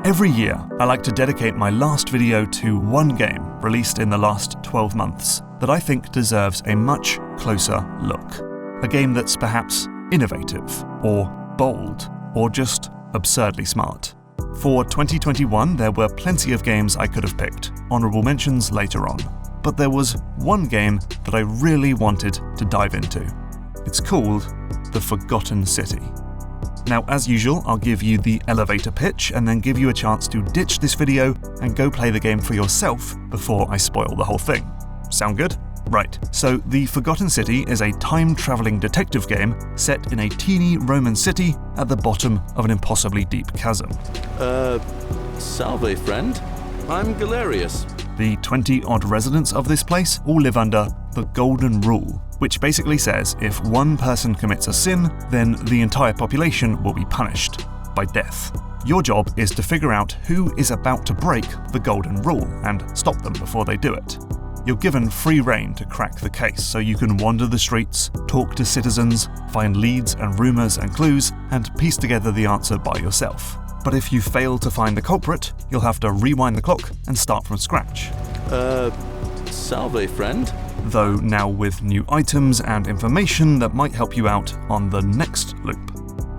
Every year, I like to dedicate my last video to one game released in the last 12 months that I think deserves a much closer look. A game that's perhaps innovative, or bold, or just absurdly smart. For 2021, there were plenty of games I could have picked, honourable mentions later on. But there was one game that I really wanted to dive into. It's called The Forgotten City. Now, as usual, I'll give you the elevator pitch and then give you a chance to ditch this video and go play the game for yourself before I spoil the whole thing. Sound good? Right, so The Forgotten City is a time-travelling detective game set in a teeny Roman city at the bottom of an impossibly deep chasm. Salve, friend. I'm Galerius. The 20-odd residents of this place all live under the Golden Rule, which basically says if one person commits a sin, then the entire population will be punished by death. Your job is to figure out who is about to break the Golden Rule and stop them before they do it. You're given free rein to crack the case, so you can wander the streets, talk to citizens, find leads and rumours and clues, and piece together the answer by yourself. But if you fail to find the culprit, you'll have to rewind the clock and start from scratch. Salve, friend. Though now with new items and information that might help you out on the next loop.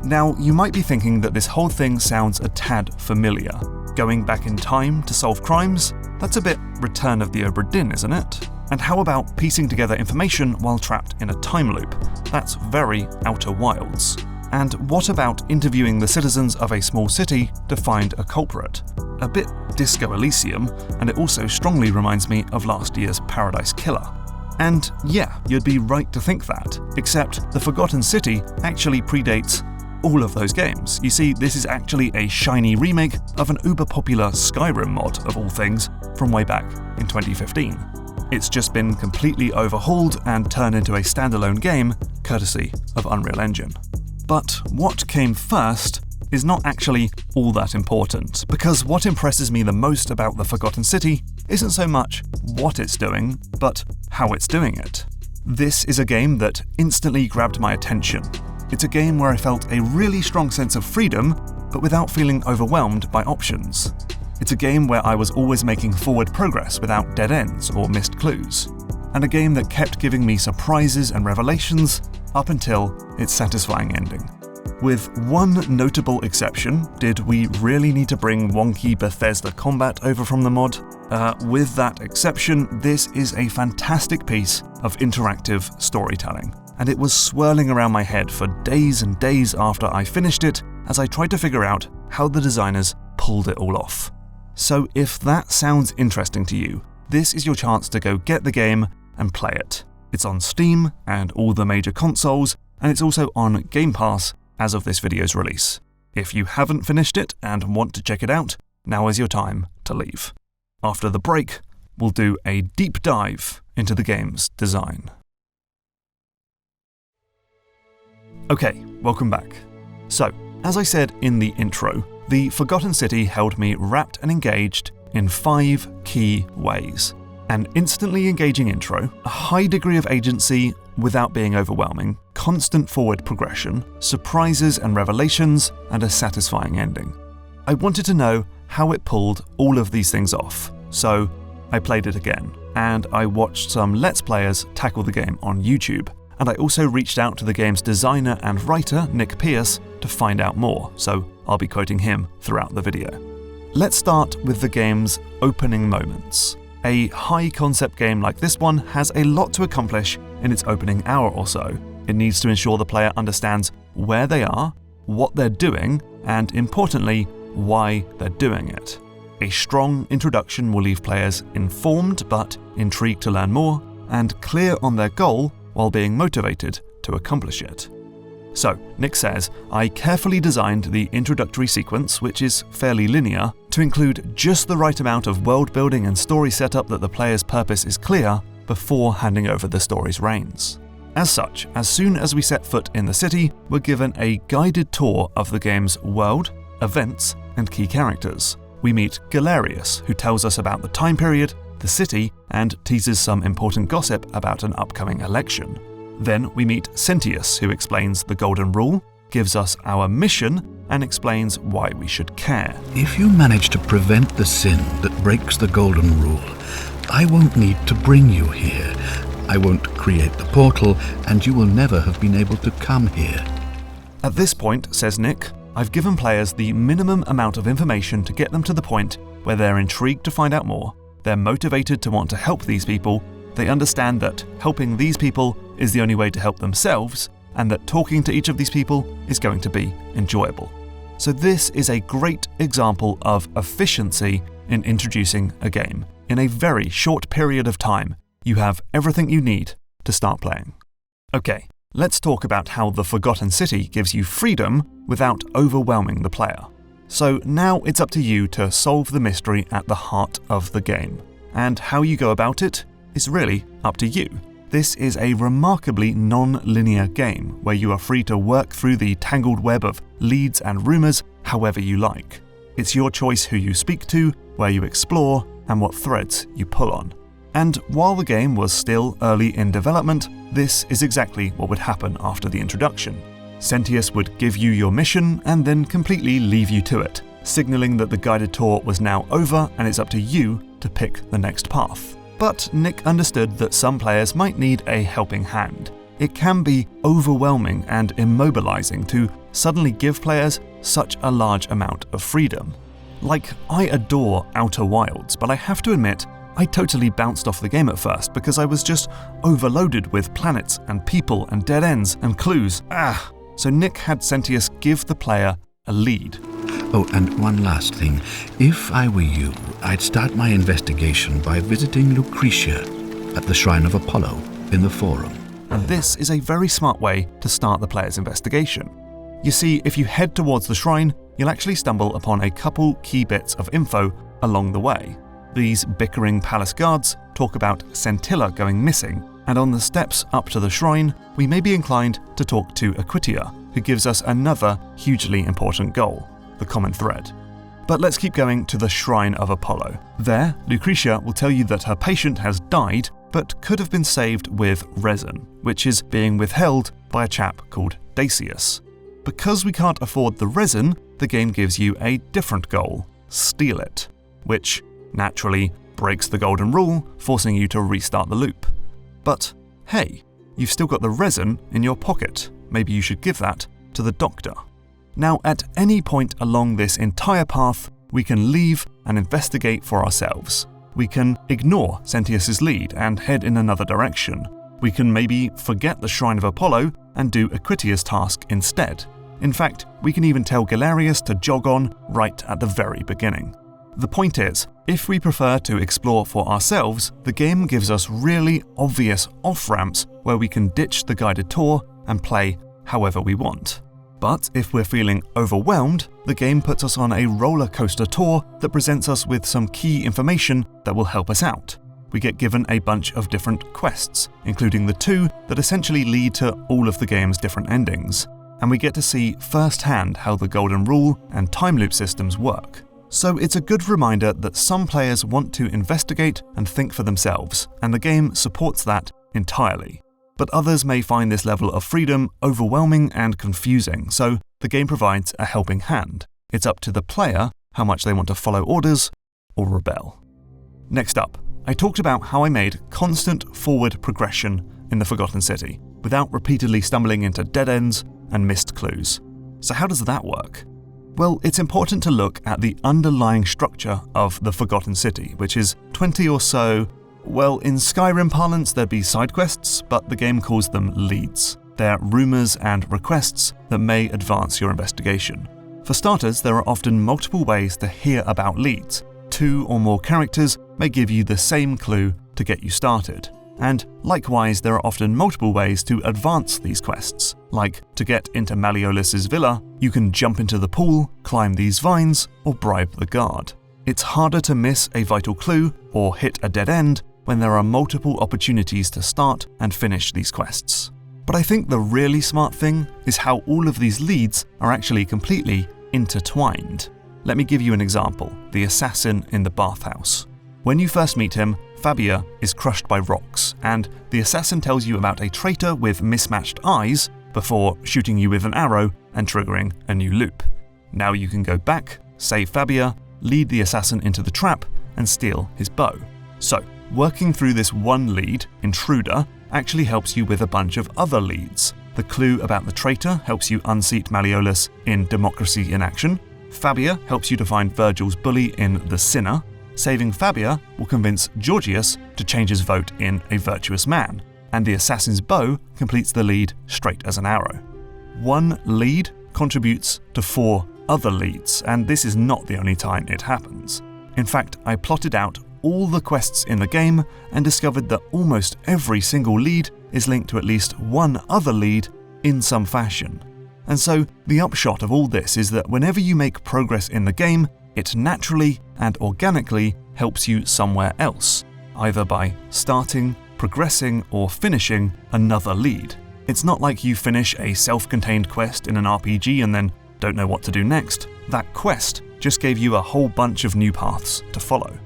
Now, you might be thinking that this whole thing sounds a tad familiar. Going back in time to solve crimes? That's a bit Return of the Obra Dinn, isn't it? And how about piecing together information while trapped in a time loop? That's very Outer Wilds. And what about interviewing the citizens of a small city to find a culprit? A bit Disco Elysium, and it also strongly reminds me of last year's Paradise Killer. And yeah, you'd be right to think that, except The Forgotten City actually predates all of those games. You see, this is actually a shiny remake of an uber-popular Skyrim mod, of all things, from way back in 2015. It's just been completely overhauled and turned into a standalone game, courtesy of Unreal Engine. But what came first is not actually all that important, because what impresses me the most about The Forgotten City isn't so much what it's doing, but how it's doing it. This is a game that instantly grabbed my attention. It's a game where I felt a really strong sense of freedom, but without feeling overwhelmed by options. It's a game where I was always making forward progress without dead ends or missed clues. And a game that kept giving me surprises and revelations up until its satisfying ending. With one notable exception, did we really need to bring wonky Bethesda combat over from the mod? With that exception, this is a fantastic piece of interactive storytelling, and it was swirling around my head for days and days after I finished it as I tried to figure out how the designers pulled it all off. So if that sounds interesting to you, this is your chance to go get the game and play it. It's on Steam and all the major consoles, and it's also on Game Pass as of this video's release. If you haven't finished it and want to check it out, now is your time to leave. After the break, we'll do a deep dive into the game's design. Okay, welcome back. So, as I said in the intro, The Forgotten City held me wrapped and engaged in 5 key ways. An instantly engaging intro, a high degree of agency without being overwhelming, constant forward progression, surprises and revelations, and a satisfying ending. I wanted to know how it pulled all of these things off, so I played it again, and I watched some Let's Players tackle the game on YouTube, and I also reached out to the game's designer and writer, Nick Pierce, to find out more, so I'll be quoting him throughout the video. Let's start with the game's opening moments. A high-concept game like this one has a lot to accomplish in its opening hour or so. It needs to ensure the player understands where they are, what they're doing, and importantly, why they're doing it. A strong introduction will leave players informed but intrigued to learn more, and clear on their goal while being motivated to accomplish it. So, Nick says, I carefully designed the introductory sequence, which is fairly linear, to include just the right amount of world building and story setup that the player's purpose is clear before handing over the story's reins. As such, as soon as we set foot in the city, we're given a guided tour of the game's world, events, and key characters. We meet Galerius, who tells us about the time period, the city, and teases some important gossip about an upcoming election. Then we meet Sentius, who explains the Golden Rule, gives us our mission, and explains why we should care. If you manage to prevent the sin that breaks the Golden Rule, I won't need to bring you here. I won't create the portal, and you will never have been able to come here. At this point, says Nick, I've given players the minimum amount of information to get them to the point where they're intrigued to find out more, they're motivated to want to help these people, they understand that helping these people is the only way to help themselves, and that talking to each of these people is going to be enjoyable. So this is a great example of efficiency in introducing a game. In a very short period of time, you have everything you need to start playing. Okay, let's talk about how the Forgotten City gives you freedom without overwhelming the player. So now it's up to you to solve the mystery at the heart of the game. And how you go about it is really up to you. This is a remarkably non-linear game where you are free to work through the tangled web of leads and rumours however you like. It's your choice who you speak to, where you explore, and what threads you pull on. And while the game was still early in development, this is exactly what would happen after the introduction. Sentius would give you your mission and then completely leave you to it, signalling that the guided tour was now over and it's up to you to pick the next path. But Nick understood that some players might need a helping hand. It can be overwhelming and immobilizing to suddenly give players such a large amount of freedom. Like, I adore Outer Wilds, but I have to admit, I totally bounced off the game at first because I was just overloaded with planets and people and dead ends and clues. So Nick had Sentius give the player a lead. Oh, and one last thing. If I were you, I'd start my investigation by visiting Lucretia at the Shrine of Apollo in the Forum. And this is a very smart way to start the player's investigation. You see, if you head towards the shrine, you'll actually stumble upon a couple key bits of info along the way. These bickering palace guards talk about Scintilla going missing, and on the steps up to the shrine, we may be inclined to talk to Aquitia, who gives us another hugely important goal, the common thread. But let's keep going to the Shrine of Apollo. There, Lucretia will tell you that her patient has died, but could have been saved with resin, which is being withheld by a chap called Dacius. Because we can't afford the resin, the game gives you a different goal, steal it, which naturally breaks the golden rule, forcing you to restart the loop. But hey, you've still got the resin in your pocket. Maybe you should give that to the doctor. Now, at any point along this entire path, we can leave and investigate for ourselves. We can ignore Sentius's lead and head in another direction. We can maybe forget the Shrine of Apollo and do Aquitia's task instead. In fact, we can even tell Galerius to jog on right at the very beginning. The point is, if we prefer to explore for ourselves, the game gives us really obvious off-ramps where we can ditch the guided tour and play however we want. But if we're feeling overwhelmed, the game puts us on a roller coaster tour that presents us with some key information that will help us out. We get given a bunch of different quests, including the two that essentially lead to all of the game's different endings. And we get to see firsthand how the Golden Rule and time loop systems work. So it's a good reminder that some players want to investigate and think for themselves, and the game supports that entirely. But others may find this level of freedom overwhelming and confusing, so the game provides a helping hand. It's up to the player how much they want to follow orders or rebel. Next up, I talked about how I made constant forward progression in the Forgotten City, without repeatedly stumbling into dead ends and missed clues. So how does that work? Well, it's important to look at the underlying structure of the Forgotten City, which is 20 or so. Well, in Skyrim parlance, there'd be side quests, but the game calls them leads. They're rumours and requests that may advance your investigation. For starters, there are often multiple ways to hear about leads. 2 or more characters may give you the same clue to get you started. And likewise, there are often multiple ways to advance these quests. Like, to get into Malleolus's villa, you can jump into the pool, climb these vines, or bribe the guard. It's harder to miss a vital clue or hit a dead end when there are multiple opportunities to start and finish these quests. But I think the really smart thing is how all of these leads are actually completely intertwined. Let me give you an example, the assassin in the bathhouse. When you first meet him, Fabia is crushed by rocks, and the assassin tells you about a traitor with mismatched eyes before shooting you with an arrow and triggering a new loop. Now you can go back, save Fabia, lead the assassin into the trap, and steal his bow. So, working through this one lead, Intruder, actually helps you with a bunch of other leads. The clue about the traitor helps you unseat Malleolus in Democracy in Action. Fabia helps you to find Virgil's bully in The Sinner. Saving Fabia will convince Georgius to change his vote in A Virtuous Man. And the assassin's bow completes the lead straight as an arrow. One lead contributes to 4 other leads, and this is not the only time it happens. In fact, I plotted out all the quests in the game and discovered that almost every single lead is linked to at least one other lead in some fashion. And so, the upshot of all this is that whenever you make progress in the game, it naturally and organically helps you somewhere else, either by starting, progressing, or finishing another lead. It's not like you finish a self-contained quest in an RPG and then don't know what to do next. That quest just gave you a whole bunch of new paths to follow.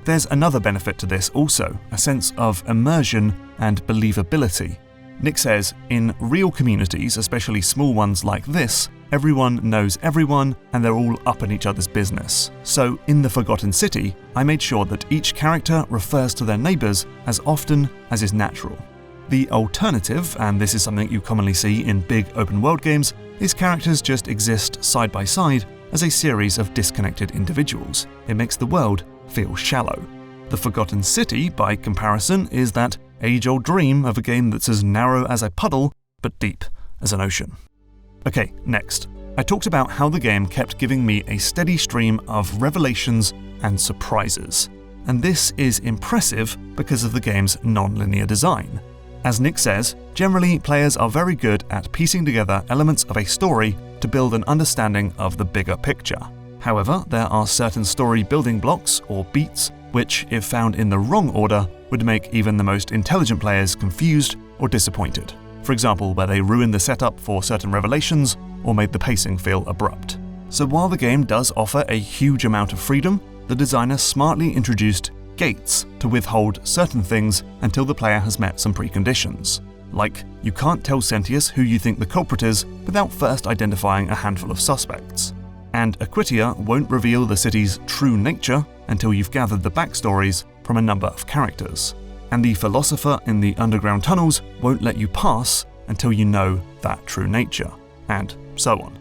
There's another benefit to this also, a sense of immersion and believability. Nick says, in real communities, especially small ones like this, everyone knows everyone and they're all up in each other's business. So in the Forgotten City, I made sure that each character refers to their neighbours as often as is natural. The alternative, and this is something you commonly see in big open world games, is characters just exist side by side as a series of disconnected individuals. It makes the world feel shallow. The Forgotten City, by comparison, is that age-old dream of a game that's as narrow as a puddle, but deep as an ocean. Okay, next. I talked about how the game kept giving me a steady stream of revelations and surprises. And this is impressive because of the game's non-linear design. As Nick says, generally players are very good at piecing together elements of a story to build an understanding of the bigger picture. However, there are certain story building blocks, or beats, which, if found in the wrong order, would make even the most intelligent players confused or disappointed. For example, where they ruined the setup for certain revelations, or made the pacing feel abrupt. So while the game does offer a huge amount of freedom, the designer smartly introduced gates to withhold certain things until the player has met some preconditions. Like, you can't tell Sentius who you think the culprit is without first identifying a handful of suspects. And Aquitia won't reveal the city's true nature until you've gathered the backstories from a number of characters. And the philosopher in the underground tunnels won't let you pass until you know that true nature, and so on.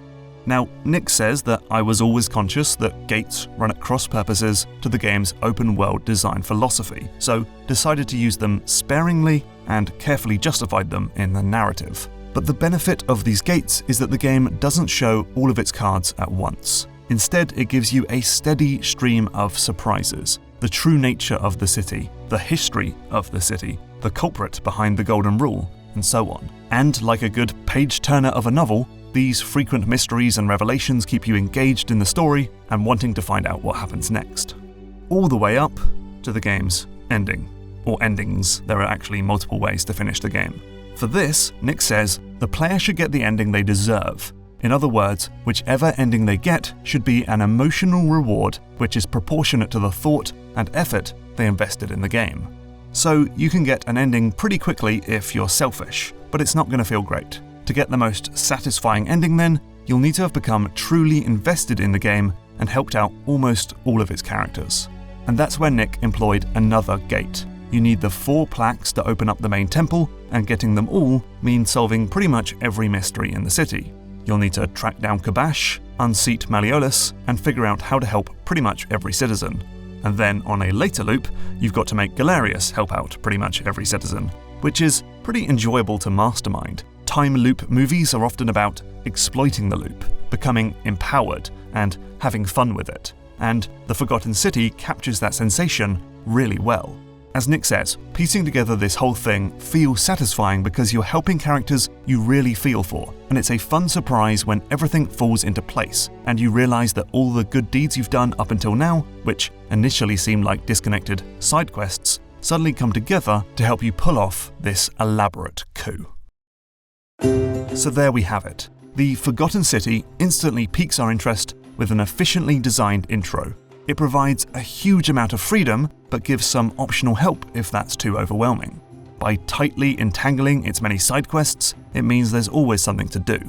Now, Nick says that I was always conscious that gates run at cross purposes to the game's open world design philosophy, so decided to use them sparingly and carefully justified them in the narrative. But the benefit of these gates is that the game doesn't show all of its cards at once. Instead, it gives you a steady stream of surprises. The true nature of the city, the history of the city, the culprit behind the Golden Rule, and so on. And like a good page-turner of a novel, these frequent mysteries and revelations keep you engaged in the story and wanting to find out what happens next. All the way up to the game's ending. Or endings, there are actually multiple ways to finish the game. For this, Nick says, the player should get the ending they deserve. In other words, whichever ending they get should be an emotional reward which is proportionate to the thought and effort they invested in the game. So you can get an ending pretty quickly if you're selfish, but it's not going to feel great. To get the most satisfying ending then, you'll need to have become truly invested in the game and helped out almost all of its characters. And that's where Nick employed another gate. You need the 4 plaques to open up the main temple, and getting them all means solving pretty much every mystery in the city. You'll need to track down Kabash, unseat Malleolus, and figure out how to help pretty much every citizen. And then on a later loop, you've got to make Galerius help out pretty much every citizen, which is pretty enjoyable to mastermind. Time loop movies are often about exploiting the loop, becoming empowered, and having fun with it. And The Forgotten City captures that sensation really well. As Nick says, piecing together this whole thing feels satisfying because you're helping characters you really feel for, and it's a fun surprise when everything falls into place, and you realise that all the good deeds you've done up until now, which initially seemed like disconnected side quests, suddenly come together to help you pull off this elaborate coup. So there we have it. The Forgotten City instantly piques our interest with an efficiently designed intro. It provides a huge amount of freedom, but gives some optional help if that's too overwhelming. By tightly entangling its many side quests, it means there's always something to do.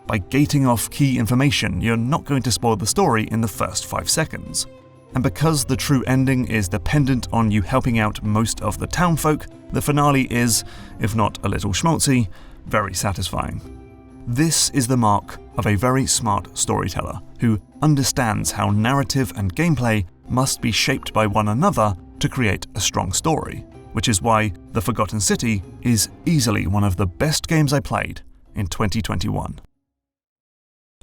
by gating off key information, you're not going to spoil the story in the first 5 seconds. And because the true ending is dependent on you helping out most of the townfolk, the finale is, if not a little schmaltzy, very satisfying. This is the mark of a very smart storyteller who understands how narrative and gameplay must be shaped by one another to create a strong story, which is why The Forgotten City is easily one of the best games I played in 2021.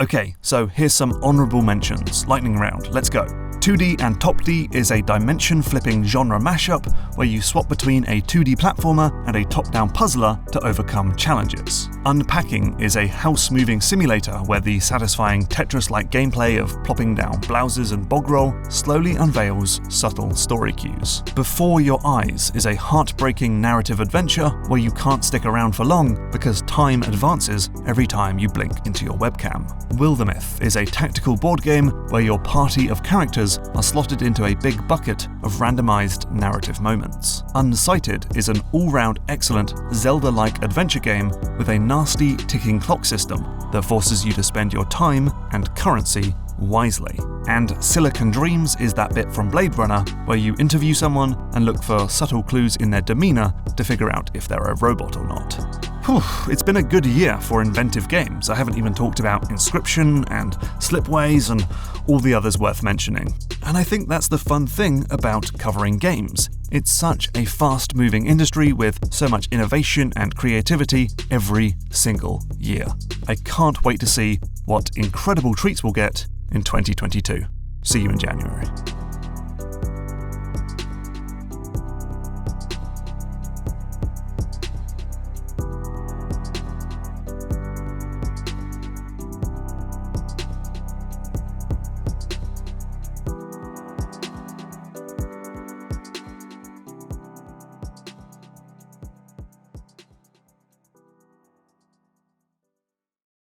Okay, so here's some honourable mentions. Lightning round, let's go. Toodee and Topdee is a dimension-flipping genre mashup where you swap between a 2D platformer and a top-down puzzler to overcome challenges. Unpacking is a house-moving simulator where the satisfying Tetris-like gameplay of plopping down blouses and bog roll slowly unveils subtle story cues. Before Your Eyes is a heartbreaking narrative adventure where you can't stick around for long because time advances every time you blink into your webcam. Wildermyth is a tactical board game where your party of characters are slotted into a big bucket of randomized narrative moments. Unsighted is an all-round excellent Zelda-like adventure game with a nasty ticking clock system that forces you to spend your time and currency wisely. And Silicon Dreams is that bit from Blade Runner where you interview someone and look for subtle clues in their demeanor to figure out if they're a robot or not. Whew, it's been a good year for inventive games. I haven't even talked about Inscription and Slipways and all the others worth mentioning. And I think that's the fun thing about covering games. It's such a fast-moving industry with so much innovation and creativity every single year. I can't wait to see what incredible treats we'll get in 2022. See you in January.